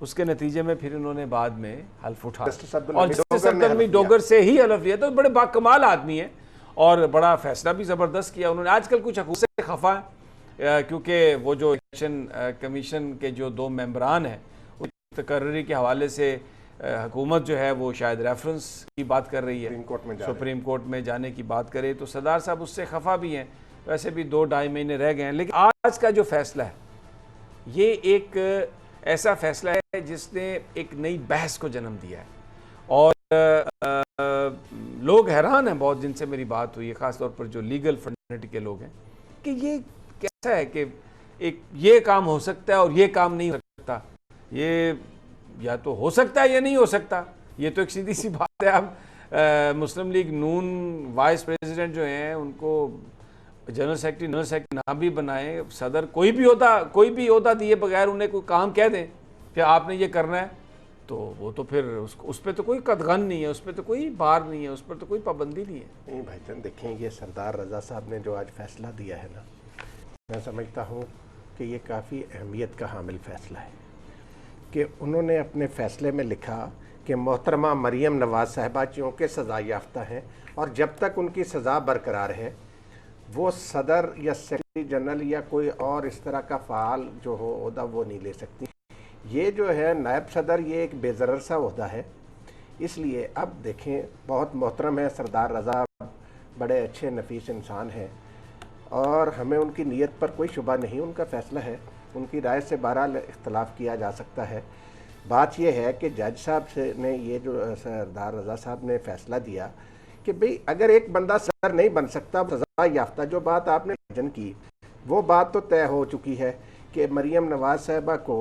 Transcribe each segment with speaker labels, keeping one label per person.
Speaker 1: اس کے نتیجے میں پھر انہوں نے بعد میں حلف اٹھا
Speaker 2: جسٹس عبدالحمید
Speaker 1: اور جسٹس عبدالحمید ڈوگر سے ہی حلف لیا. تو بڑے باکمال آدمی ہیں اور بڑا فیصلہ بھی زبردست کیا انہوں نے. آج کل کچھ حقوق سے خفا ہے کیونکہ وہ جو الیکشن کمیشن کے جو 2 ممبران ہیں تقرری کے حوالے سے حکومت جو ہے وہ شاید ریفرنس کی بات کر رہی ہے, سپریم کورٹ میں جانے کی بات کرے, تو صدر صاحب اس سے خفا بھی ہیں. ویسے بھی 2-2.5 مہینے رہ گئے ہیں. لیکن آج کا جو فیصلہ ہے یہ ایک ایسا فیصلہ ہے جس نے ایک نئی بحث کو جنم دیا ہے اور لوگ حیران ہیں بہت, جن سے میری بات ہوئی ہے, خاص طور پر جو لیگل فرنٹی کے لوگ ہیں, کہ یہ کیسا ہے کہ ایک یہ کام ہو سکتا ہے اور یہ کام نہیں ہو سکتا. یہ یا تو ہو سکتا ہے یا نہیں ہو سکتا. یہ تو ایک سیدھی سی بات ہے. اب مسلم لیگ نون وائس پریزیڈنٹ جو ہیں ان کو جنرل سیکرٹری نہ بھی بنائیں, صدر کوئی بھی عہدہ دیے بغیر انہیں کوئی کام کہہ دیں کہ آپ نے یہ کرنا ہے, تو وہ تو پھر اس پہ تو کوئی قدغن نہیں ہے, اس پہ تو کوئی بار نہیں ہے, اس پر تو کوئی پابندی نہیں ہے.
Speaker 2: نہیں بھائی جان دیکھیں, یہ سردار رضا صاحب نے جو آج فیصلہ دیا ہے نا, میں سمجھتا ہوں کہ یہ کافی اہمیت کا حامل فیصلہ ہے کہ انہوں نے اپنے فیصلے میں لکھا کہ محترمہ مریم نواز صاحبہ چونکہ سزا یافتہ ہیں اور جب تک ان کی سزا برقرار ہے وہ صدر یا سیکرٹری جنرل یا کوئی اور اس طرح کا فعال جو ہو عہدہ وہ نہیں لے سکتی. یہ جو ہے نائب صدر, یہ ایک بے ضرر سا عہدہ ہے. اس لیے اب دیکھیں, بہت محترم ہے سردار رضا, بڑے اچھے نفیس انسان ہیں اور ہمیں ان کی نیت پر کوئی شبہ نہیں. ان کا فیصلہ ہے, ان کی رائے سے بہرحال اختلاف کیا جا سکتا ہے. بات یہ ہے کہ جج صاحب نے یہ جو سردار رضا صاحب نے فیصلہ دیا کہ بھئی اگر ایک بندہ صدر نہیں بن سکتا سزا یافتہ, جو بات آپ نے جن کی وہ بات تو طے ہو چکی ہے کہ مریم نواز صاحبہ کو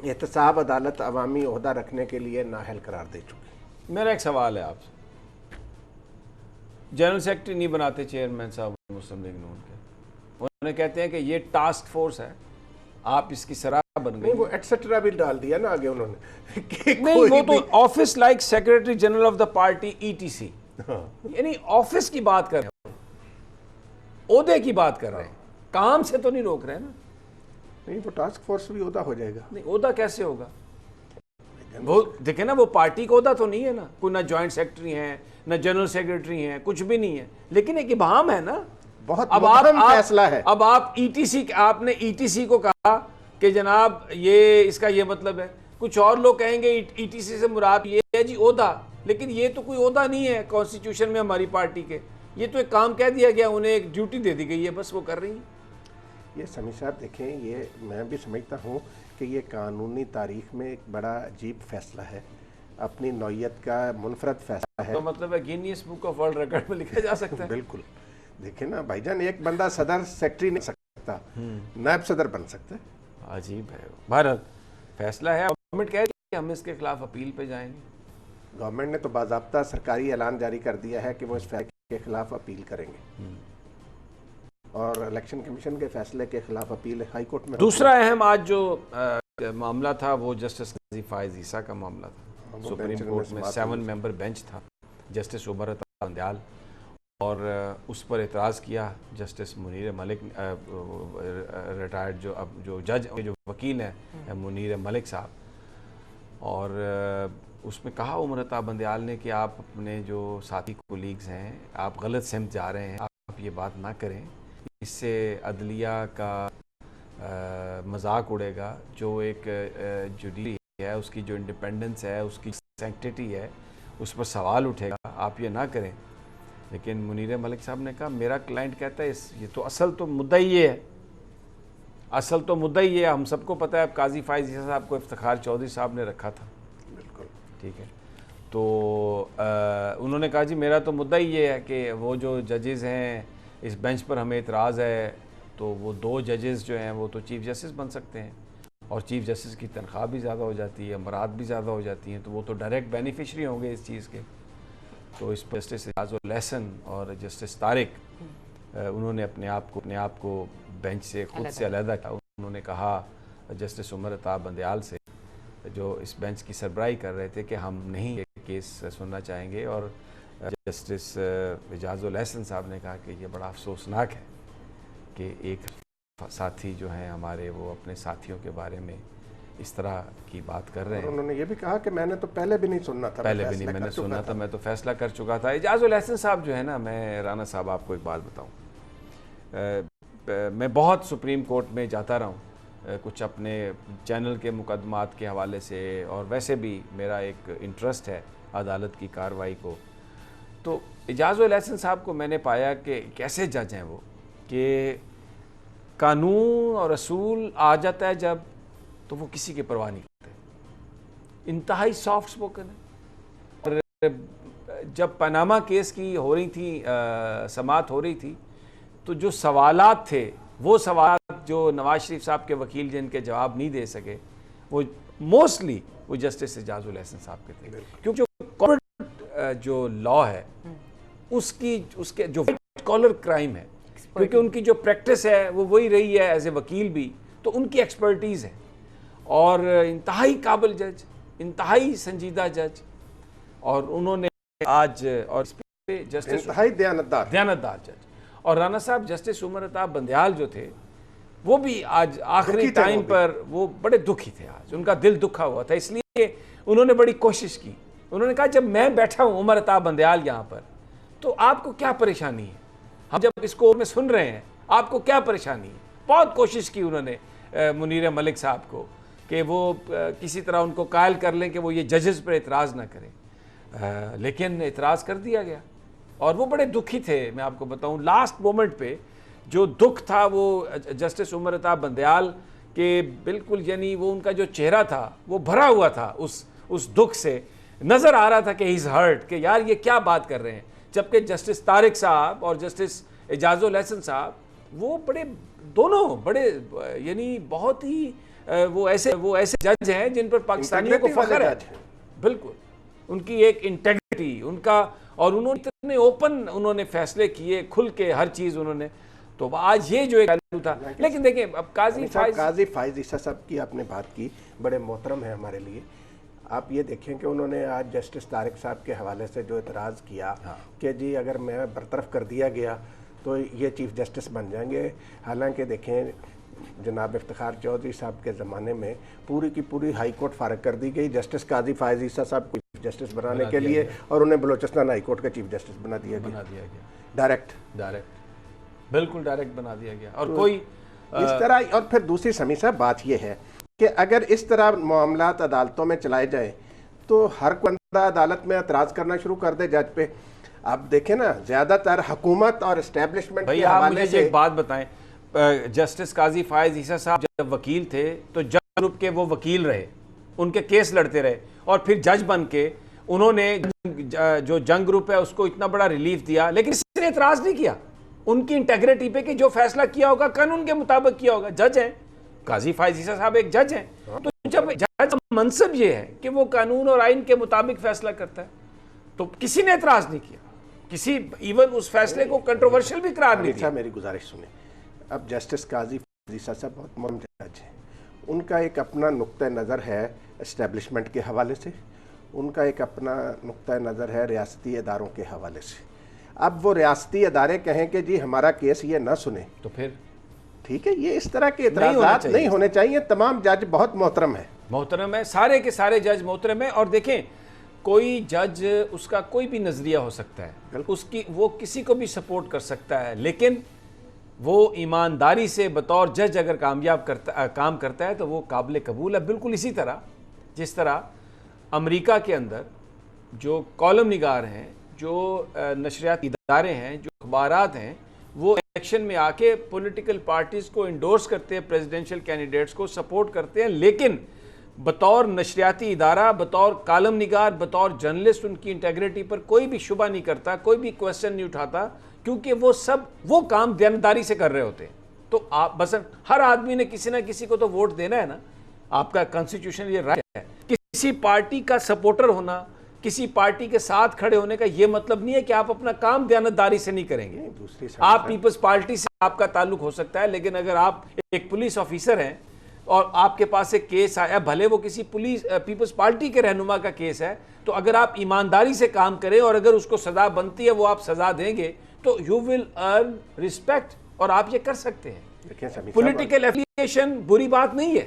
Speaker 2: احتساب عدالت عوامی عہدہ رکھنے کے لیے نااہل قرار دے چکی.
Speaker 1: میرا ایک سوال ہے آپ سے, جنرل سیکرٹری نہیں بناتے چیئرمین صاحب مسلم لیگ نون کے, انہوں نے کہتے ہیں کہ یہ ٹاسک فورس ہے, آپ اس کی سراہ بن گئی.
Speaker 2: وہ ایٹسٹرا بھی ڈال دیا نا آگے انہوں نے.
Speaker 1: نہیں, وہ تو office like secretary general of the party ETC, یعنی آفس کی بات کر رہے ہیں, عہدے کی بات کر رہے ہیں, کام سے تو نہیں روک رہے نا.
Speaker 2: نہیں, وہ ٹاسک فورس بھی عہدہ ہو جائے گا.
Speaker 1: نہیں, عہدہ کیسے ہوگا؟ وہ دیکھیں نا, وہ پارٹی کا عہدہ تو نہیں ہے نا, کوئی نہ جوائنٹ سیکرٹری ہیں نہ جنرل سیکرٹری ہیں, کچھ بھی نہیں ہے, لیکن ایک ابہام ہے نا.
Speaker 2: بہت اہم فیصلہ ہے.
Speaker 1: اب آپ آپ نے ETC کو کہا کہ جناب یہ اس کا یہ مطلب ہے, کچھ اور لوگ کہیں گے ETC سے مراد یہ ہے جی عہدہ, لیکن یہ تو کوئی عہدہ نہیں ہے کانسٹیٹیوشن میں ہماری پارٹی کے. یہ تو ایک کام کہہ دیا گیا, انہیں ایک ڈیوٹی دے دی گئی ہے, بس وہ کر رہی ہیں.
Speaker 2: یہ سمیع صاحب دیکھیں, یہ میں بھی سمجھتا ہوں کہ یہ قانونی تاریخ میں ایک بڑا عجیب فیصلہ ہے, اپنی نوعیت کا منفرد فیصلہ ہے.
Speaker 1: تو مطلب ہے Guinness book of world record میں لکھا جا سکتا ہے.
Speaker 2: بالکل. دیکھیں نا بھائی جان, ایک بندہ صدر سیکرٹری نہیں سکتا, نائب صدر بن سکتا ہے.
Speaker 1: عجیب ہے. بہرحال فیصلہ ہے, گورنمنٹ کہہ رہی ہے کہ ہم اس کے خلاف اپیل پہ جائیں گے.
Speaker 2: گورنمنٹ نے تو باضابطہ سرکاری اعلان جاری کر دیا ہے کہ وہ اس فیصلے کے خلاف اپیل کریں گے, اور الیکشن کمیشن کے فیصلے کے خلاف اپیل ہائی کورٹ میں.
Speaker 1: دوسرا اہم آج جو معاملہ تھا وہ جسٹس قاضی فائز عیسیٰ کا معاملہ تھا. سپریم کورٹ میں 7 ممبر بینچ تھا, جسٹس عمر عطا بندیال, اور اس پر اعتراض کیا جسٹس منیر ملک, ریٹائرڈ جو جج جو وکیل ہیں منیر ملک صاحب, اور اس میں کہا عمر عطا بندیال نے کہ آپ اپنے جو ساتھی کولیگز ہیں آپ غلط سمت جا رہے ہیں, آپ یہ بات نہ کریں, اس سے عدلیہ کا مذاق اڑے گا, جو ایک جوڈیشری ہے اس کی جو انڈیپینڈنس ہے, اس کی سینکٹیٹی ہے, اس پر سوال اٹھے گا, آپ یہ نہ کریں. لیکن منیر ملک صاحب نے کہا میرا کلائنٹ کہتا ہے یہ تو اصل تو مدعی یہ ہے, اصل تو مدعی ہے, ہم سب کو پتہ ہے. اب قاضی فائز عیسیٰ صاحب کو افتخار چودھری صاحب نے رکھا تھا.
Speaker 2: بالکل
Speaker 1: ٹھیک ہے, تو انہوں نے کہا جی میرا تو مدعی یہ ہے کہ وہ جو ججز ہیں اس بینچ پر ہمیں اعتراض ہے, تو وہ 2 ججز جو ہیں وہ تو چیف جسٹس بن سکتے ہیں, اور چیف جسٹس کی تنخواہ بھی زیادہ ہو جاتی ہے, مراد بھی زیادہ ہو جاتی ہیں, تو وہ تو ڈائریکٹ بینیفیشری ہوں گے اس چیز کے. تو اس پر جسٹس اعجاز الحسن اور جسٹس طارق انہوں نے اپنے آپ کو بینچ سے خود سے علیحدہ کیا. انہوں نے کہا جسٹس عمر عطا بندیال سے, جو اس بینچ کی سربراہی کر رہے تھے, کہ ہم نہیں یہ کیس سننا چاہیں گے. اور جسٹس اعجاز الحسن صاحب نے کہا کہ یہ بڑا افسوسناک ہے کہ ایک ساتھی جو ہیں ہمارے وہ اپنے ساتھیوں کے بارے میں اس طرح کی بات کر رہے ہیں.
Speaker 2: انہوں نے یہ بھی کہا کہ میں نے تو پہلے بھی نہیں سننا تھا,
Speaker 1: پہلے بھی نہیں میں نے سنا تھا, میں تو فیصلہ کر چکا تھا. اعجاز الاحسن صاحب جو ہے نا, میں رانا صاحب آپ کو ایک بات بتاؤں, میں بہت سپریم کورٹ میں جاتا رہا ہوں, کچھ اپنے چینل کے مقدمات کے حوالے سے, اور ویسے بھی میرا ایک انٹرسٹ ہے عدالت کی کارروائی کو. تو اعجاز الاحسن صاحب کو میں نے پایا کہ کیسے جج ہیں وہ, کہ قانون اور اصول آ جاتا ہے جب, تو وہ کسی کی پرواہ نہیں کرتے, انتہائی سافٹ سپوکن ہے. اور جب پاناما کیس کی ہو رہی تھی, سماعت ہو رہی تھی, تو جو سوالات تھے وہ سوالات جو نواز شریف صاحب کے وکیل جن کے جواب نہیں دے سکے, وہ موسٹلی وہ جسٹس اعجاز الاحسن صاحب کے تھے. کیونکہ کارپوریٹ جو لا ہے اس کے جو کالر کرائم ہے, کیونکہ ان کی جو پریکٹس ہے وہ وہی رہی ہے ایز اے وکیل بھی, تو ان کی ایکسپرٹیز ہے, اور انتہائی قابل جج, انتہائی سنجیدہ جج, اور انہوں نے آج اور اس پہ جسٹس
Speaker 2: انتہائی دیانتدار
Speaker 1: جج. اور رانا صاحب جسٹس عمر عطا بندیال جو تھے وہ بھی آج آخری ٹائم پر وہ بڑے دکھی تھے, آج ان کا دل دکھا ہوا تھا, اس لیے انہوں نے بڑی کوشش کی. انہوں نے کہا جب میں بیٹھا ہوں عمر عطا بندیال یہاں پر, تو آپ کو کیا پریشانی ہے, ہم جب اس کو میں سن رہے ہیں آپ کو کیا پریشانی ہے. بہت کوشش کی انہوں نے منیر ملک صاحب کو کہ وہ کسی طرح ان کو قائل کر لیں کہ وہ یہ ججز پر اعتراض نہ کریں, لیکن اعتراض کر دیا گیا, اور وہ بڑے دکھی تھے. میں آپ کو بتاؤں لاسٹ مومنٹ پہ جو دکھ تھا وہ جسٹس عمر عطا بندیال کے بالکل, یعنی وہ ان کا جو چہرہ تھا وہ بھرا ہوا تھا اس دکھ سے, نظر آ رہا تھا کہ ہی از ہرٹ, کہ یار یہ کیا بات کر رہے ہیں. جبکہ جسٹس طارق صاحب اور جسٹس اعجاز الاحسن صاحب وہ دونوں بڑے یعنی بہت ہی وہ ایسے جج ہیں جن پر پاکستانیوں کو فخر ہے. بالکل ان کی ایک انٹیگریٹی ان کا, اور انہوں نے اتنے اوپن انہوں نے فیصلے کیے, کھل کے ہر چیز انہوں نے. تو آج یہ جو ایک پہلو تھا. لیکن دیکھیں اب قاضی
Speaker 2: فائز عیسیٰ صاحب کی آپ نے بات کی, بڑے محترم ہیں ہمارے لیے. آپ یہ دیکھیں کہ انہوں نے آج جسٹس طارق صاحب کے حوالے سے جو اعتراض کیا کہ جی اگر میں برطرف کر دیا گیا تو یہ چیف جسٹس بن جائیں گے. حالانکہ دیکھیں جناب افتخار چودھری صاحب کے زمانے میں پوری کی پوری ہائی کورٹ فارغ کر دی گئی جسٹس قاضی فائز عیسیٰ صاحب کو چیف جسٹس بنانے کے لیے, اور انہیں بلوچستان ہائی کورٹ کا چیف جسٹس بنا دیا گیا. ڈائریکٹ
Speaker 1: بالکل ڈائریکٹ بنا دیا گیا. اور کوئی
Speaker 2: اس طرح, اور پھر دوسری سمیع صاحب بات یہ ہے کہ اگر اس طرح معاملات عدالتوں میں چلائے جائیں تو ہر کوئی بندہ عدالت میں اعتراض کرنا شروع کر دے جج پہ. آپ دیکھیں نا, زیادہ تر حکومت اور اسٹیبلشمنٹ کے حوالے سے.
Speaker 1: ایک بات بتائیں, جسٹس قاضی فائز عیسیٰ صاحب جب وکیل تھے تو جج گروپ کے وہ وکیل رہے, ان کے کیس لڑتے رہے, اور پھر جج بن کے انہوں نے جو جنگ گروپ ہے اس کو اتنا بڑا ریلیف دیا, لیکن کسی نے اعتراض نہیں کیا ان کی انٹیگریٹی پہ کہ جو فیصلہ کیا ہوگا قانون کے مطابق کیا ہوگا. جج ہیں قاضی فائز عیسیٰ صاحب, ایک جج ہیں, تو جب جج کا منصب یہ ہے کہ وہ قانون اور آئین کے مطابق فیصلہ کرتا ہے, تو کسی نے اعتراض نہیں کیا, کسی ایون اس فیصلے کو کنٹروورشل بھی قرار نہیں دیا.
Speaker 2: میری گزارش سنیں, اب جسٹس قاضی فائز عیسیٰ صاحب بہت محترم جج ہیں, ان کا ایک اپنا نقطہ نظر ہے اسٹیبلشمنٹ کے حوالے سے, ان کا ایک اپنا نقطہ نظر ہے ریاستی اداروں کے حوالے سے. اب وہ ریاستی ادارے کہیں کہ جی ہمارا کیس یہ نہ سنیں, تو
Speaker 1: پھر
Speaker 2: ٹھیک ہے, یہ اس طرح کے اعتراضات نہیں ہونے چاہیے. تمام جج بہت محترم ہیں,
Speaker 1: سارے کے سارے جج محترم ہیں. اور دیکھیں کوئی جج اس کا کوئی بھی نظریہ ہو سکتا ہے, وہ کسی کو بھی سپورٹ کر سکتا ہے, لیکن وہ ایمانداری سے بطور جج اگر کام کرتا ہے تو وہ قابل قبول ہے. بالکل اسی طرح جس طرح امریکہ کے اندر جو کالم نگار ہیں, جو نشریاتی ادارے ہیں, جو اخبارات ہیں, وہ الیکشن میں آ کے پولیٹیکل پارٹیز کو انڈورس کرتے ہیں, پریزیڈنشل کینڈیڈیٹس کو سپورٹ کرتے ہیں, لیکن بطور نشریاتی ادارہ, بطور کالم نگار, بطور جرنلسٹ ان کی انٹیگریٹی پر کوئی بھی شبہ نہیں کرتا, کوئی بھی کویسچن نہیں اٹھاتا, کیونکہ وہ کام دیانتداری سے کر رہے ہوتے ہیں. تو آپ بس ہر آدمی نے کسی نہ کسی کو تو ووٹ دینا ہے نا, آپ کا کانسٹیٹیوشن یہ رائٹ ہے. کسی پارٹی کا سپورٹر ہونا, کسی پارٹی کے ساتھ کھڑے ہونے کا یہ مطلب نہیں ہے کہ آپ اپنا کام دیانتداری سے نہیں کریں گے. آپ پیپلز پارٹی سے آپ کا تعلق ہو سکتا ہے, لیکن اگر آپ ایک پولیس آفیسر ہیں اور آپ کے پاس ایک کیس آیا, بھلے وہ کسی پیپلز پارٹی کے رہنما کا کیس ہے, تو اگر آپ ایمانداری سے کام کریں اور اگر اس کو سزا بنتی ہے وہ آپ سزا دیں گے, تو یو ول ارن رسپیکٹ, اور آپ یہ کر سکتے ہیں. پولیٹیکل ایفیلیشن بری بات نہیں ہے,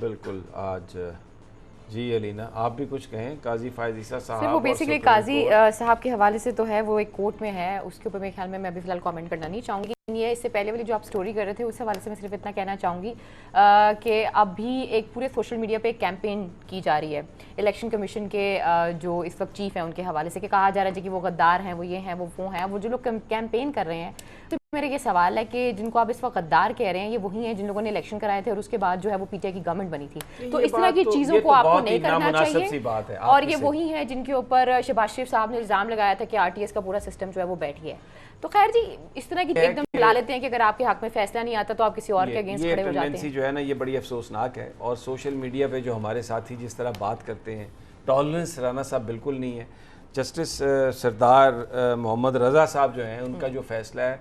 Speaker 1: بالکل آج جی علینا آپ بھی کچھ کہیں قاضی فائز عیسیٰ صاحب
Speaker 3: وہ
Speaker 1: اور
Speaker 3: بیسیکلی
Speaker 1: سپریم
Speaker 3: قاضی
Speaker 1: کورٹ۔
Speaker 3: صاحب کے حوالے سے تو ہے، وہ ایک کورٹ میں ہے، اس کے اوپر میرے خیال میں ابھی فی الحال کامنٹ کرنا نہیں چاہوں گی۔ یہ اس سے پہلے والی جو آپ سٹوری کر رہے تھے اس حوالے سے میں صرف اتنا کہنا چاہوں گی کہ اب بھی ایک پورے سوشل میڈیا پہ ایک کیمپین کی جا رہی ہے الیکشن کمیشن کے جو اس وقت چیف ہیں ان کے حوالے سے، کہ کہا جا رہا ہے کہ وہ غدار ہیں، وہ یہ ہیں، وہ ہیں، وہ جو لوگ کیمپین کر رہے ہیں۔ تو میرا یہ سوال ہے کہ جن کو آپ اس وقت غدار کہہ رہے ہیں یہ وہی ہیں جن لوگوں نے الیکشن کرائے تھے اور اس کے بعد جو ہے وہ پی ٹی آئی کی گورنمنٹ بنی تھی۔ تو اس طرح کی چیزوں کو آپ کو نہیں کرنا چاہیے، اور یہ وہی ہے جن کے اوپر شہباز شریف صاحب نے الزام لگایا تھا کہ آر ٹی ایس کا پورا سسٹم جو ہے وہ بیٹھ گیا ہے۔ تو خیر جی اس طرح کی ایک دم بلا لیتے ہیں کہ اگر آپ کے حق میں فیصلہ نہیں آتا تو آپ کسی اور کے اگینسٹ کھڑے ہو جاتے ہیں۔
Speaker 1: جو ہے نا یہ بڑی افسوسناک ہے، اور سوشل میڈیا پہ جو ہمارے ساتھی جس طرح بات کرتے ہیں ٹالرنس رانا صاحب بالکل نہیں ہے۔ جسٹس سردار محمد رضا صاحب جو ہیں ان کا جو فیصلہ ہے،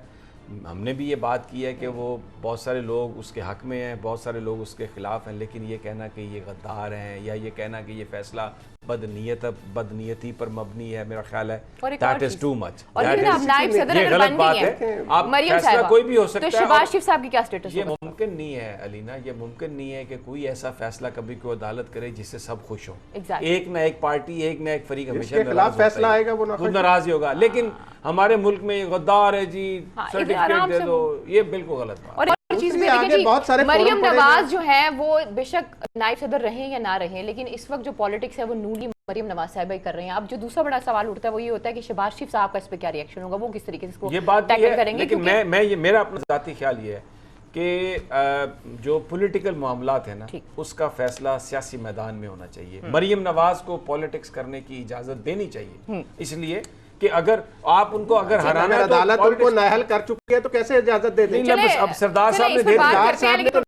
Speaker 1: ہم نے بھی یہ بات کی ہے کہ وہ بہت سارے لوگ اس کے حق میں ہیں، بہت سارے لوگ اس کے خلاف ہیں، لیکن یہ کہنا کہ یہ غدار ہیں یا یہ کہنا کہ یہ فیصلہ بدنیتی پر مبنی ہے، میرا خیال ہے that is too much۔
Speaker 3: اور یہ آپ نائب صدر
Speaker 1: یہ
Speaker 3: اگر
Speaker 1: غلط
Speaker 3: بن
Speaker 1: بات
Speaker 3: گئی
Speaker 1: ہے،
Speaker 3: ہیں
Speaker 1: آپ
Speaker 3: مریم
Speaker 1: فیصلہ
Speaker 3: صاحبہ
Speaker 1: کوئی بھی ہو سکتا
Speaker 3: تو
Speaker 1: ہے۔
Speaker 3: شہباز شریف صاحب کی کیا سٹیٹس
Speaker 1: یہ
Speaker 3: ہوگا؟
Speaker 1: ممکن نہیں ہے علینا، یہ ممکن نہیں ہے کہ کوئی ایسا فیصلہ کبھی کوئی عدالت کرے جس سے سب خوش ہوں۔ ایک نہ ایک پارٹی، ایک نہ ایک فریق ہمیشہ
Speaker 2: کے خلاف فیصلہ آئے گا وہ
Speaker 1: ناراض ہی ہوگا، لیکن ہمارے ملک میں یہ غدار ہے جی سرٹیفکیٹ دے دو، یہ بالکل غلط بات ہے۔
Speaker 3: اور ایک چیز بھی دیکھیں جی، مریم نواز جو ہے وہ بے شک نائب صدر رہیں یا نہ رہیں، لیکن اس وقت جو پالیٹکس ہے وہ نولی مریم نواز صاحبہ ہی کر رہے ہیں۔ اب جو دوسرا بڑا سوال اٹھتا ہے وہ یہ ہوتا ہے کہ شہباز شریف صاحب کا اس پہ کیا ری ایکشن ہوگا، وہ کس طریقے سے اس کو ٹیکل کریں گے۔
Speaker 1: لیکن میرا اپنا ذاتی خیال یہ ہے کہ جو پولیٹیکل معاملات ہیں نا اس کا فیصلہ سیاسی میدان میں ہونا چاہیے۔ مریم نواز کو پولیٹکس کرنے کی اجازت دینی چاہیے، اس لیے کہ اگر آپ ان کو اگر ہرانا ہے تو
Speaker 2: عدالت ان کو نااہل کر چکی ہے تو کیسے اجازت دے دیں؟
Speaker 1: اب سردار صاحب نے دے دیا، تو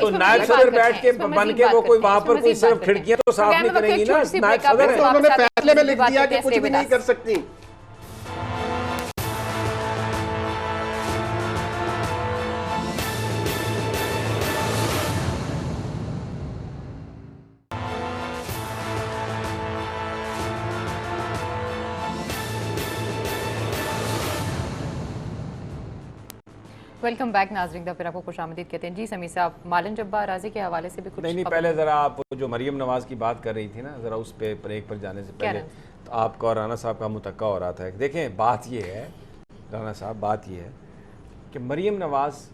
Speaker 1: نائب صدر بیٹھ کے بن کے وہ کوئی وہاں پر کوئی صرف کھڑکیاں تو صاف نہیں کریں گی نا، نائب صدر ہے۔
Speaker 2: انہوں نے فیصلے میں لکھ دیا کہ کچھ بھی نہیں کر سکتی۔
Speaker 3: ویلکم بیک ناظرین، پھر آپ کو خوش آمدید کہتے ہیں۔ جی سمیع صاحب، مالن جبار راضی کے حوالے سے بھی کچھ
Speaker 1: نہیں پہلے ذرا آپ جو مریم نواز کی بات کر رہی تھی نا، ذرا اس پہ بریک پر جانے سے پہلے تو آپ کا اور رانا صاحب کا متوقع ہو رہا تھا۔ دیکھیں بات یہ ہے رانا صاحب، بات یہ ہے کہ مریم نواز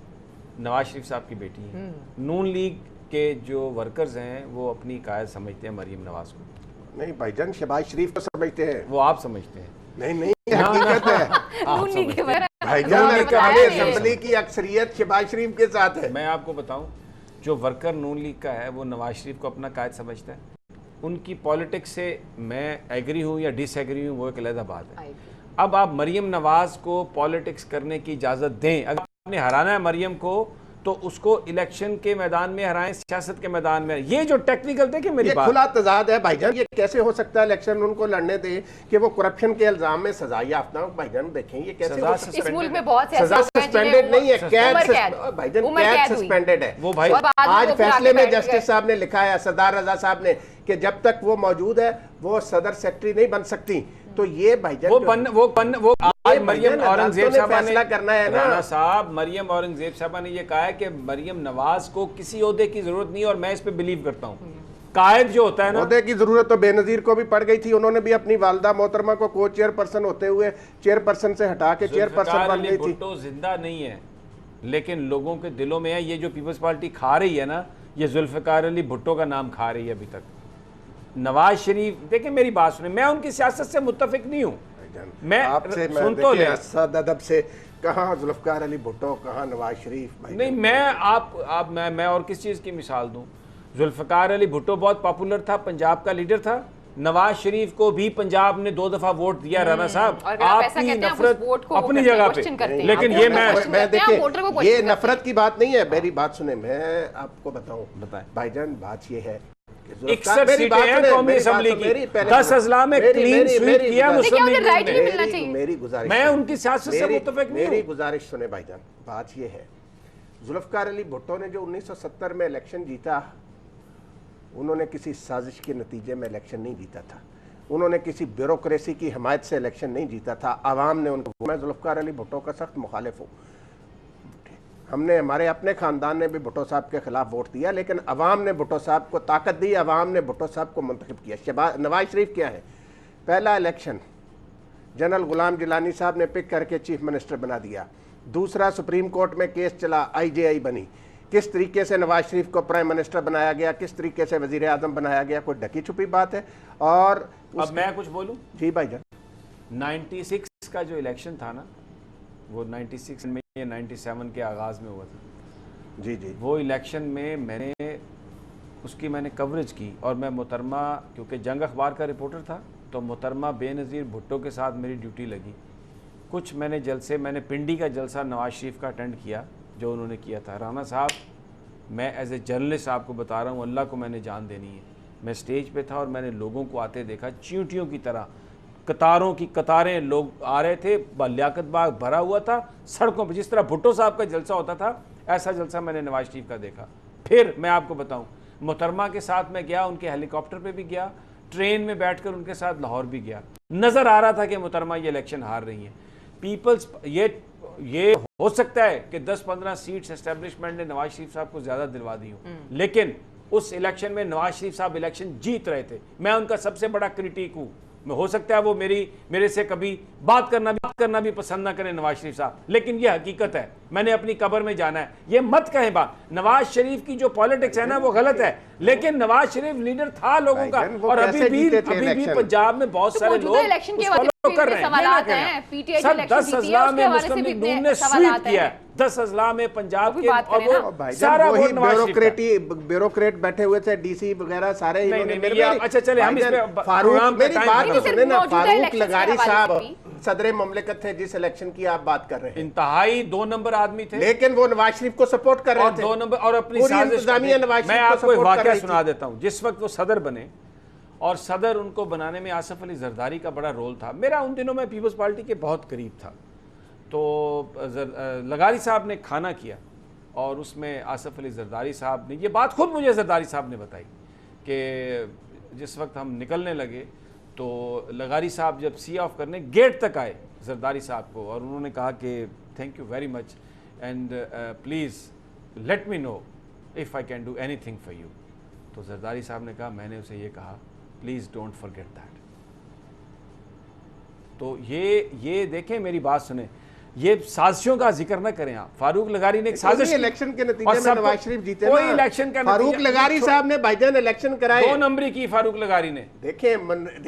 Speaker 1: نواز شریف صاحب کی بیٹی ہیں۔ نون لیگ کے جو ورکرز ہیں وہ اپنی قائد سمجھتے ہیں مریم نواز کو۔
Speaker 2: نہیں بھائی جان، شہباز شریف کو سمجھتے ہیں،
Speaker 1: وہ آپ سمجھتے ہیں۔
Speaker 2: نہیں حقیقت ہے بھائی جان، اسمبلی کی اکثریت شہباز شریف کے ساتھ ہے۔
Speaker 1: میں آپ کو بتاؤں، جو ورکر نون لیگ کا ہے وہ نواز شریف کو اپنا قائد سمجھتا ہے۔ ان کی پالیٹکس سے میں ایگری ہوں یا ڈس ایگری ہوں وہ ایک علیحدہ بات ہے۔ اب آپ مریم نواز کو پالیٹکس کرنے کی اجازت دیں، اگر آپ نے ہرانا ہے مریم کو تو اس کو الیکشن کے میدان میں ہرائیں، سیاست کے میدان میں۔ یہ جو ٹیکنیکل دیکھیں میری بات،
Speaker 2: یہ کھلا تضاد ہے بھائی جان۔ یہ کیسے ہو سکتا ہے الیکشن ان کو لڑنے دیں کہ وہ کرپشن کے الزام میں سزا یافتہ ہوں؟ بھائی جان دیکھیں یہ کیسے ہو سکتا ہے؟
Speaker 3: اس ملک میں بہت سے
Speaker 2: سزا سسپینڈڈ نہیں ہے، بھائی جان قید سسپینڈڈ ہے۔
Speaker 1: وہ بھائی
Speaker 2: آج فیصلے میں جسٹس صاحب نے لکھا ہے، سردار رضا صاحب نے، کہ جب تک وہ موجود ہے وہ صدر سیکرٹری نہیں بن سکتی۔ تو یہ بھائی جان
Speaker 1: وہ آج مریم اورنگزیب صاحبہ نے
Speaker 2: کرنا ہے نا
Speaker 1: رانا صاحب، مریم اورنگزیب صاحبہ نے یہ کہا ہے کہ مریم نواز کو کسی عہدے کی ضرورت نہیں، اور میں اس پہ بلیو کرتا ہوں۔ قائد جو ہوتا ہے نا،
Speaker 2: عہدے کی ضرورت تو بے نظیر کو بھی پڑ گئی تھی، انہوں نے بھی اپنی والدہ محترمہ کو کو چیئر پرسن ہوتے ہوئے چیئر پرسن سے ہٹا کے چیئر پرسن بن گئی تھی۔
Speaker 1: بھٹو زندہ نہیں ہے لیکن لوگوں کے دلوں میں ہے۔ یہ جو پیپلز پارٹی کھا رہی ہے نا، یہ ذوالفقار علی بھٹو کا نام کھا رہی ہے ابھی تک۔ نواز شریف، دیکھیں میری بات سنیں، میں ان کی سیاست سے متفق نہیں ہوں، میں سن تو لیں،
Speaker 2: اسد ادب سے کہاں ذوالفقار علی بھٹو، کہاں نواز شریف۔
Speaker 1: نہیں میں اور کس چیز کی مثال دوں؟ ذوالفقار علی بھٹو بہت پاپولر تھا، پنجاب کا لیڈر تھا۔ نواز شریف کو بھی پنجاب نے 2 دفعہ ووٹ دیا رانا صاحب، آپ کی نفرت اپنی جگہ پہ، لیکن یہ میں
Speaker 2: دیکھیں یہ نفرت کی بات نہیں ہے، میری بات سنیں، میں آپ کو بتاؤں بھائی جان، بات یہ ہے
Speaker 1: 61 سیٹیں ہیں قومی اسمبلی کی، 10 اضلاع میں کلین سویپ کیا مسلم لیگ نے۔
Speaker 2: میری گزارش،
Speaker 1: میں ان کی سیاست سے متفق نہیں ہوں۔
Speaker 2: میری گزارش سنیں بھائی جان، بات یہ ہے ذوالفقار علی بھٹو نے جو 1970 میں الیکشن جیتا، انہوں نے کسی سازش کے نتیجے میں الیکشن نہیں جیتا تھا، انہوں نے کسی بیوروکریسی کی حمایت سے الیکشن نہیں جیتا تھا، عوام نے ان کو۔ میں ذوالفقار علی بھٹو کا سخت مخالف ہوں، ہم نے ہمارے اپنے خاندان نے بھی بھٹو صاحب کے خلاف ووٹ دیا، لیکن عوام نے بھٹو صاحب کو طاقت دی، عوام نے بھٹو صاحب کو منتخب کیا۔ نواز شریف کیا ہے، پہلا الیکشن جنرل غلام جیلانی صاحب نے پک کر کے چیف منسٹر بنا دیا، دوسرا سپریم کورٹ میں کیس چلا، IJI بنی، کس طریقے سے نواز شریف کو پرائم منسٹر بنایا گیا، کس طریقے سے وزیر اعظم بنایا گیا، کوئی ڈھکی چھپی بات ہے؟ اور
Speaker 1: اب میں کچھ بولوں؟
Speaker 2: جی بھائی جان،
Speaker 1: 96 کا جو الیکشن تھا نا، وہ 96 میں یا 97 کے آغاز میں ہوا تھا،
Speaker 2: جی جی،
Speaker 1: وہ الیکشن میں میں نے اس کی میں نے کوریج کی، اور میں محترمہ، کیونکہ جنگ اخبار کا رپورٹر تھا، تو محترمہ بے نظیر بھٹو کے ساتھ میری ڈیوٹی لگی۔ کچھ میں نے جلسے، میں نے پنڈی کا جلسہ نواز شریف کا اٹینڈ کیا جو انہوں نے کیا تھا۔ رانا صاحب، میں ایز اے جرنلسٹ آپ کو بتا رہا ہوں، اللہ کو میں نے جان دینی ہے، میں سٹیج پہ تھا اور میں نے لوگوں کو آتے دیکھا، چیونٹیوں کی طرح قطاروں کی قطاریں لوگ آ رہے تھے، لیاقت باغ بھرا ہوا تھا سڑکوں پہ، جس طرح بھٹو صاحب کا جلسہ ہوتا تھا ایسا جلسہ میں نے نواز شریف کا دیکھا۔ پھر میں آپ کو بتاؤں، محترمہ کے ساتھ میں گیا، ان کے ہیلی کاپٹر پہ بھی گیا، ٹرین میں بیٹھ کر ان کے ساتھ لاہور بھی گیا، نظر آ رہا تھا کہ محترمہ یہ الیکشن ہار رہی ہیں۔ پیپلز، یہ ہو سکتا ہے کہ 10-15 سیٹس اسٹیبلشمنٹ نے نواز شریف صاحب کو زیادہ دلوا دی ہوں، لیکن اس الیکشن میں نواز شریف صاحب الیکشن جیت رہے تھے۔ میں ان کا سب سے بڑا کرٹیک ہوں، ہو سکتا ہے وہ میرے سے کبھی بات کرنا بھی پسند نہ کریں نواز شریف صاحب، لیکن یہ حقیقت ہے، میں نے اپنی قبر میں جانا ہے۔ یہ مت کہیں بات، نواز شریف کی جو پالیٹکس ہے نا وہ غلط ہے، لیکن نواز شریف لیڈر تھا لوگوں کا، اور ابھی بھی پنجاب میں بہت سارے لوگ اس فالو کر رہے ہیں۔ سر 10 اضلاع میں مسلم لیگ نون نے سویپ کیا ہے، 10 اضلاع میں پنجاب کے، اور وہ سارا ووٹ نواز شریف کا۔
Speaker 2: بیوروکریٹ بیٹھے ہوئے تھے، ڈی سی وغیرہ سارے،
Speaker 1: اچھا چلے ہم اس پہ
Speaker 2: فاروق لغاری صاحب صدر مملکت تھے جس الیکشن کی آپ بات کر رہے ہیں،
Speaker 1: انتہائی 2 نمبر آدمی تھے،
Speaker 2: لیکن وہ نواز شریف کو سپورٹ کر رہے تھے،
Speaker 1: 2 نمبر، اور اپنی سازش۔ میں آپ کو ایک واقعہ سنا دیتا ہوں، جس وقت وہ صدر بنے، اور صدر ان کو بنانے میں آصف علی زرداری کا بڑا رول تھا، میرا ان دنوں میں پیپلز پارٹی کے بہت قریب تھا، تو لغاری صاحب نے کھانا کیا، اور اس میں آصف علی زرداری صاحب نے یہ بات خود مجھے زرداری صاحب نے بتائی کہ جس وقت ہم نکلنے لگے تو لغاری صاحب جب سی آف کرنے گیٹ تک آئے زرداری صاحب کو، اور انہوں نے کہا کہ thank you very much and please let me know if I can do anything for you. تو زرداری صاحب نے کہا، میں نے اسے یہ کہا پلیز ڈونٹ فرگیٹ دیٹ۔ تو یہ دیکھیں، میری بات سنیں، یہ سازشوں کا ذکر نہ کریں آپ۔ فاروق لغاری نے ایک سازش،
Speaker 2: الیکشن کے نتیجے میں نواز شریف جیتے،
Speaker 1: کوئی الیکشن کا
Speaker 2: فاروق لغاری صاحب نے بھائی جان الیکشن کرائے،
Speaker 1: 2 نمبری کی فاروق لغاری نے،
Speaker 2: دیکھیں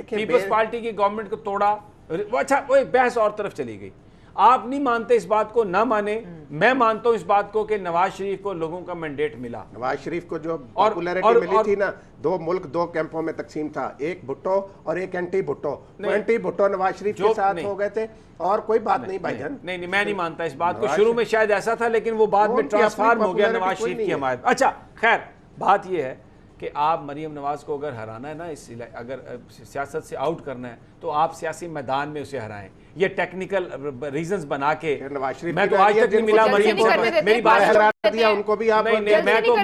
Speaker 1: پیپلز پارٹی کی گورنمنٹ کو توڑا۔ اچھا، وہ ایک بحث اور طرف چلی گئی، آپ نہیں مانتے اس بات کو، نہ مانے، میں مانتا ہوں اس بات کو کہ نواز شریف کو لوگوں کا مینڈیٹ ملا۔
Speaker 2: نواز شریف کو جو پاپولیرٹی ملی تھی نا، 2 ملک 2 کیمپوں میں تقسیم تھا، ایک بھٹو اور ایک اینٹی بھٹو، اینٹی بھٹو نواز شریف کے ساتھ ہو گئے تھے، اور کوئی بات نہیں بھائی جان۔
Speaker 1: نہیں، میں نہیں مانتا اس بات کو، شروع میں شاید ایسا تھا لیکن وہ بعد میں ٹرانسفارم ہو گیا نواز شریف کی حمایت۔ اچھا خیر، بات یہ ہے کہ آپ مریم نواز کو اگر ہرانا ہے نا، اگر سیاست سے آؤٹ کرنا ہے تو آپ سیاسی میدان میں اسے ہرائیں، یہ ٹیکنیکل ریزنز بنا کے۔ میں تو آج تک نہیں ملا مریم سے، میری بات
Speaker 2: ان کو بھی آپ،
Speaker 1: نہیں، میں تو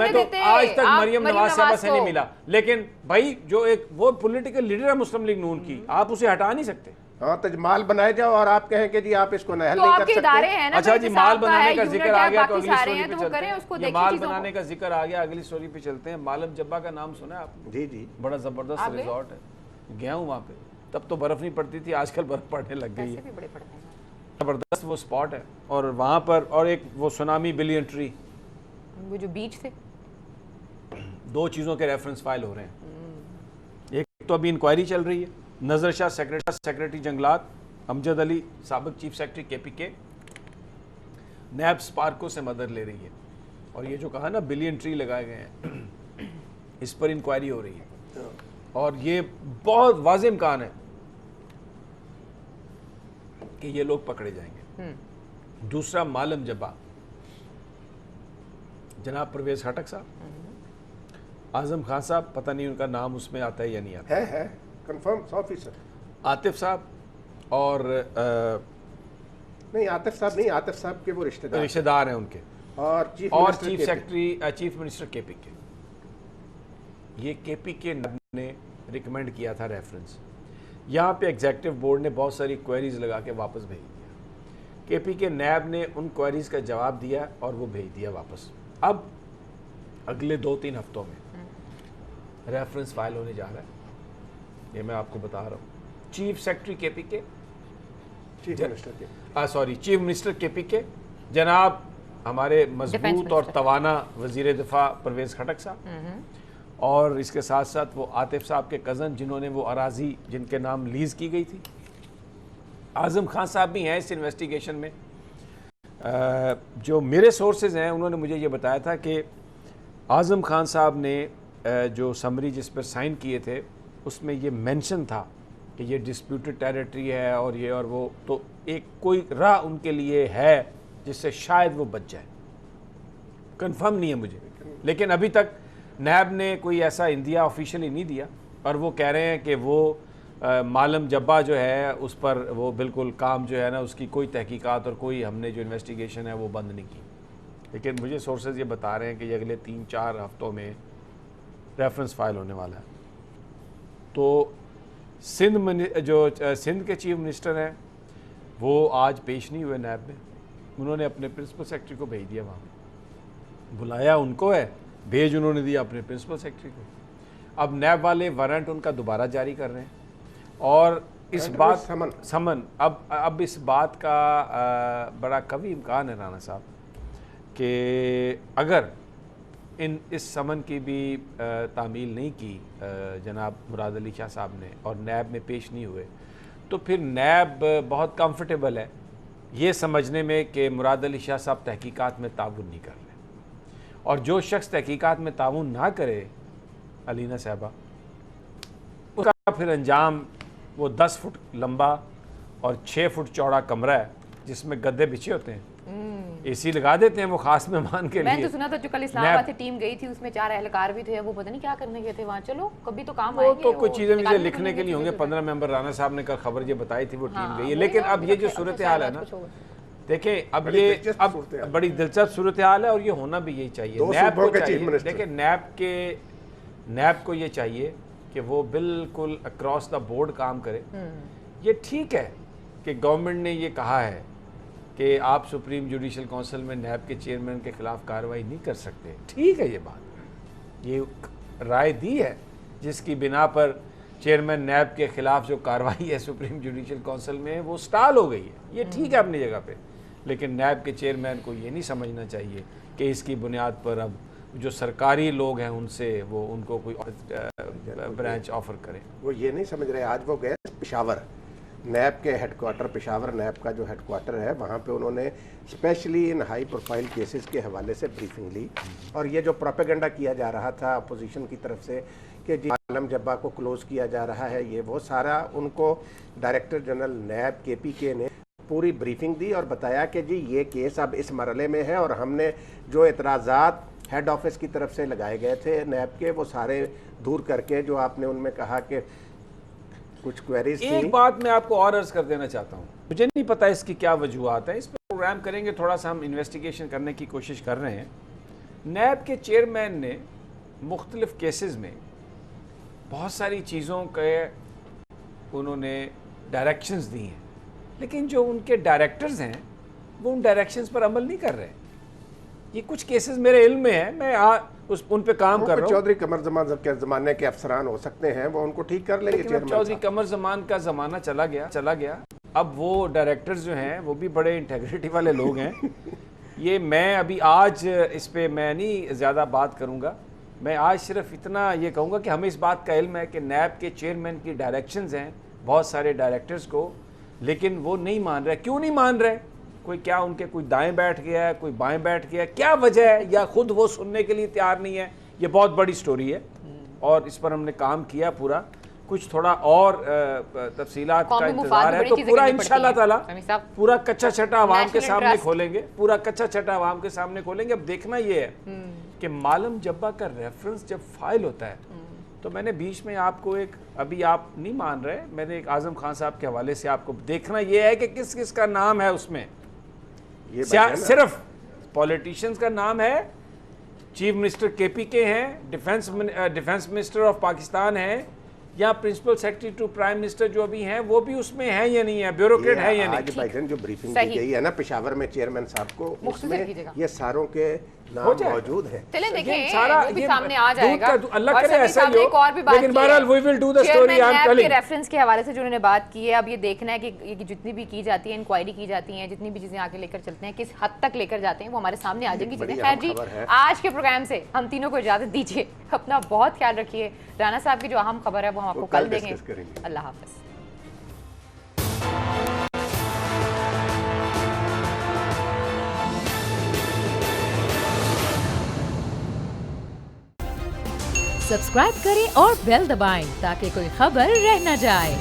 Speaker 1: آج تک مریم نواز صاحبہ سے نہیں ملا، لیکن بھائی جو ایک وہ پولیٹیکل لیڈر ہے مسلم لیگ نون کی، آپ اسے ہٹا نہیں سکتے۔
Speaker 2: ہاں تو مال بنائے جاؤ اور آپ کہیں کہ جی آپ اس کو نہل نہیں کر سکتے۔
Speaker 1: اچھا جی، مال بنانے کا ذکر آ گیا تو اگلی سٹوری پہ چلتے ہیں۔ یہ مال بنانے کا ذکر آ گیا، اگلی سٹوری پہ چلتے ہیں۔ مالم جبہ کا نام سنا ہے آپ نے؟
Speaker 2: جی جی،
Speaker 1: بڑا زبردست ریزورٹ ہے، گیا ہوں وہاں پہ، تب تو برف نہیں پڑتی تھی، آج کل برف پڑنے لگ گئی ہے، زبردست وہ سپاٹ ہے، اور وہاں پر اور ایک وہ سونامی بلین ٹری،
Speaker 3: وہ جو بیچ تھے،
Speaker 1: 2 چیزوں کے ریفرنس فائل ہو رہے ہیں۔ ایک تو ابھی انکوائری چل رہی ہے، نظر شاہ سیکریٹری جنگلات، امجد علی سابق چیف سیکریٹری کے پی کے، نیب سپارکو سے مدد لے رہی ہے، اور یہ جو کہا نا بلین ٹری لگائے گئے ہیں، اس پر انکوائری ہو رہی ہے، اور یہ بہت واضح امکان ہے کہ یہ لوگ پکڑے جائیں گے۔ دوسرا، مالم جبہ، جناب پرویز خٹک صاحب، اعظم خان صاحب، پتہ نہیں ان کا نام اس میں آتا ہے یا نہیں آتا
Speaker 2: ہے کنفرم 100%،
Speaker 1: عاطف صاحب، اور
Speaker 2: نہیں عاطف صاحب نہیں، عاطف صاحب کے وہ رشتہ
Speaker 1: دار ہیں ان کے،
Speaker 2: اور
Speaker 1: چیف سیکرٹری چیف منسٹر کے پی کے۔ یہ کے پی کے نے ریکمینڈ کیا تھا ریفرنس، یہاں پہ ایگزیکٹو بورڈ نے بہت ساری کوئریز لگا کے واپس بھیج دیا۔ کے پی کے نیب نے ان کوئریز کا جواب دیا اور وہ بھیج دیا واپس. اب اگلے 2-3 ہفتوں میں ریفرنس فائل ہونے جا رہا ہے, یہ میں آپ کو بتا رہا ہوں. چیف سیکرٹری کے پی کے, چیف منسٹر کے پی کے جناب ہمارے مضبوط اور توانا وزیر دفاع پرویز خٹک صاحب, اور اس کے ساتھ ساتھ وہ عاطف صاحب کے کزن جنہوں نے وہ اراضی جن کے نام لیز کی گئی تھی. اعظم خان صاحب بھی ہیں اس انویسٹیگیشن میں. جو میرے سورسز ہیں انہوں نے مجھے یہ بتایا تھا کہ اعظم خان صاحب نے جو سمری جس پر سائن کیے تھے اس میں یہ مینشن تھا کہ یہ ڈسپیوٹڈ ٹیریٹری ہے اور یہ اور وہ, تو ایک کوئی راہ ان کے لیے ہے جس سے شاید وہ بچ جائے. کنفرم نہیں ہے مجھے, لیکن ابھی تک نیب نے کوئی ایسا اندیا آفیشلی نہیں دیا, اور وہ کہہ رہے ہیں کہ وہ معلم جبا جو ہے اس پر وہ بالکل کام جو ہے نا اس کی کوئی تحقیقات اور کوئی ہم نے جو انویسٹیگیشن ہے وہ بند نہیں کی. لیکن مجھے سورسز یہ بتا رہے ہیں کہ یہ اگلے 3-4 ہفتوں میں ریفرنس فائل ہونے والا ہے. تو سندھ کے چیف منسٹر ہیں وہ آج پیش نہیں ہوئے نیب میں. انہوں نے اپنے پرنسپل سیکرٹری کو بھیج دیا, وہاں بلایا ان کو ہے, بھیج انہوں نے دیا اپنے پرنسپل سیکرٹری کو. اب نیب والے وارنٹ ان کا دوبارہ جاری کر رہے ہیں, اور اس بات سمن اب اس بات کا بڑا قوی امکان ہے رانا صاحب کہ اگر اس سمن کی بھی تعمیل نہیں کی جناب مراد علی شاہ صاحب نے اور نیب میں پیش نہیں ہوئے, تو پھر نیب بہت کمفرٹیبل ہے یہ سمجھنے میں کہ مراد علی شاہ صاحب تحقیقات میں تعاون نہیں کر رہے. اور جو شخص تحقیقات میں تعاون نہ کرے علینا صاحبہ, اس کا پھر انجام وہ 10 فٹ لمبا اور 6 فٹ چوڑا کمرہ ہے جس میں گدے بچھے ہوتے ہیں, اے سی لگا دیتے ہیں وہ خاص مہمان کے لیے.
Speaker 3: میں تو سنا تھا جو کل اسلام آباد سے ٹیم گئی تھی اس میں 4 اہلکار بھی تھے, وہ پتہ نہیں کیا کرنے گئے تھے وہاں. چلو کبھی تو کام آئیں گے,
Speaker 1: وہ تو کچھ چیزیں مجھے لکھنے کے لیے ہوں گے. 15 ممبر رانا صاحب نے کل خبر یہ بتائی تھی وہ ٹیم گئی ہے. لیکن اب یہ جو صورتحال ہے نا, دیکھیں اب یہ اب بڑی دلچسپ صورتحال ہے, اور یہ ہونا بھی یہی چاہیے. نیب کو چاہیے, دیکھیں نیب کو یہ چاہیے کہ وہ بالکل اکراس دا بورڈ کام کرے. یہ ٹھیک ہے کہ گورنمنٹ نے یہ کہا ہے کہ آپ سپریم جوڈیشل کونسل میں نیب کے چیئرمین کے خلاف کارروائی نہیں کر سکتے, ٹھیک ہے, یہ بات یہ رائے دی ہے جس کی بنا پر چیئرمین نیب کے خلاف جو کارروائی ہے سپریم جوڈیشل کونسل میں وہ سٹال ہو گئی ہے, یہ ٹھیک ہے اپنی جگہ پہ. لیکن نیب کے چیئرمین کو یہ نہیں سمجھنا چاہیے کہ اس کی بنیاد پر اب جو سرکاری لوگ ہیں ان سے وہ ان کو کوئی برانچ آفر کرے.
Speaker 2: وہ یہ نہیں سمجھ رہے. آج وہ گئے پشاور, نیب کے ہیڈ کوارٹر پشاور نیب کا جو ہیڈ کوارٹر ہے وہاں پہ انہوں نے اسپیشلی ان ہائی پروفائل کیسز کے حوالے سے بریفنگ لی. اور یہ جو پروپیگنڈا کیا جا رہا تھا اپوزیشن کی طرف سے کہ جی عالم جبا کو کلوز کیا جا رہا ہے, وہ سارا ان کو ڈائریکٹر جنرل نیب کے پی کے نے پوری بریفنگ دی اور بتایا کہ جی یہ کیس اب اس مرحلے میں ہے, اور ہم نے جو اعتراضات ہیڈ آفس کی طرف سے لگائے گئے تھے نیب کے وہ سارے دور کر کے, جو آپ نے ان میں کہا کہ کچھ کوئریز تھی.
Speaker 1: ایک بات میں آپ کو اور عرض کر دینا چاہتا ہوں, مجھے نہیں پتا اس کی کیا وجوہات ہیں, اس پہ پروگرام کریں گے, تھوڑا سا ہم انویسٹیگیشن کرنے کی کوشش کر رہے ہیں. نیب کے چیئرمین نے مختلف کیسز میں بہت ساری چیزوں کے انہوں نے ڈائریکشنز دی ہیں, لیکن جو ان کے ڈائریکٹرز ہیں وہ ان ڈائریکشنز پر عمل نہیں کر رہے. یہ کچھ کیسز میرے علم میں ہیں, میں ان پہ کام کر رہا ہوں.
Speaker 2: چودھری قمر زمان کے زمانے کے افسران ہو سکتے ہیں, وہ ان کو ٹھیک کر لیں گے.
Speaker 1: چودھری قمر زمان کا زمانہ چلا گیا. اب وہ ڈائریکٹرز جو ہیں وہ بھی بڑے انٹیگریٹی والے لوگ ہیں. یہ میں ابھی آج اس پہ میں نہیں زیادہ بات کروں گا, میں آج صرف اتنا یہ کہوں گا کہ ہمیں اس بات کا علم ہے کہ نیب کے چیئرمین کی ڈائریکشنز ہیں بہت سارے ڈائریکٹرز کو, لیکن وہ نہیں مان رہے. کیوں نہیں مان رہے؟ کوئی کیا ان کے کوئی دائیں بیٹھ گیا ہے, کوئی بائیں بیٹھ گیا ہے, کیا وجہ ہے, یا خود وہ سننے کے لیے تیار نہیں ہے؟ یہ بہت بڑی سٹوری ہے اور اس پر ہم نے کام کیا پورا. کچھ تھوڑا اور تفصیلات کا انتظار ہے تو پورا انشاءاللہ تعالی پورا کچا چھٹا عوام کے سامنے کھولیں گے, پورا کچا چھٹا عوام کے سامنے کھولیں گے. اب دیکھنا یہ ہے کہ معلم جبا کا ریفرنس جب فائل ہوتا ہے تو میں نے بیچ میں آپ کو ایک, ابھی آپ نہیں مان رہے, میں نے ایک اعظم خان صاحب کے حوالے سے آپ کو دیکھنا یہ ہے کہ کس کس کا نام ہے اس میں. صرف پولیٹیشنز کا نام ہے, چیف منسٹر کے پی کے ہیں, ڈیفنس منسٹر آف پاکستان ہیں, یا principal secretary to prime minister جو ابھی ہیں وہ بھی اس میں ہیں یا نہیں ہے, بیوروکریٹ ہے یا نہیں.
Speaker 2: آج بھائی جان جو بریفنگ کی گئی ہے نا پشاور میں چیئرمین صاحب کو, اس میں یہ ساروں کے نام موجود ہیں.
Speaker 3: چلیں دیکھیں
Speaker 1: سارا
Speaker 3: وہ بھی سامنے آ جائے گا.
Speaker 1: اللہ
Speaker 3: اور
Speaker 1: کرے
Speaker 3: سبھی
Speaker 1: ایسا
Speaker 3: صاحب
Speaker 1: ہی
Speaker 3: نے ایک اور بھی
Speaker 1: ہو,
Speaker 3: بات
Speaker 1: لیکن بہرحال we will do the story. I'm telling
Speaker 3: کے ریفرنس کے حوالے سے جو انہوں نے بات کی ہے, اب یہ دیکھنا ہے کہ یہ جتنی بھی کی جاتی ہے, انکوائری کی جاتی ہیں, جتنی بھی چیزیں آگے لے کر چلتے ہیں, کس حد تک لے کر جاتے ہیں, وہ ہمارے سامنے آ جائیں گی چیزیں. خیر جی, آج کے پروگرام سے ہم تینوں کو اجازت دیجیے. اپنا بہت خیال رکھیے. رانا صاحب کی جو اہم خبر ہے وہ ہم آپ کو کل دیں گے. اللہ حافظ.
Speaker 4: سبسکرائب کریں اور بیل دبائیں تاکہ کوئی خبر رہ نہ جائے.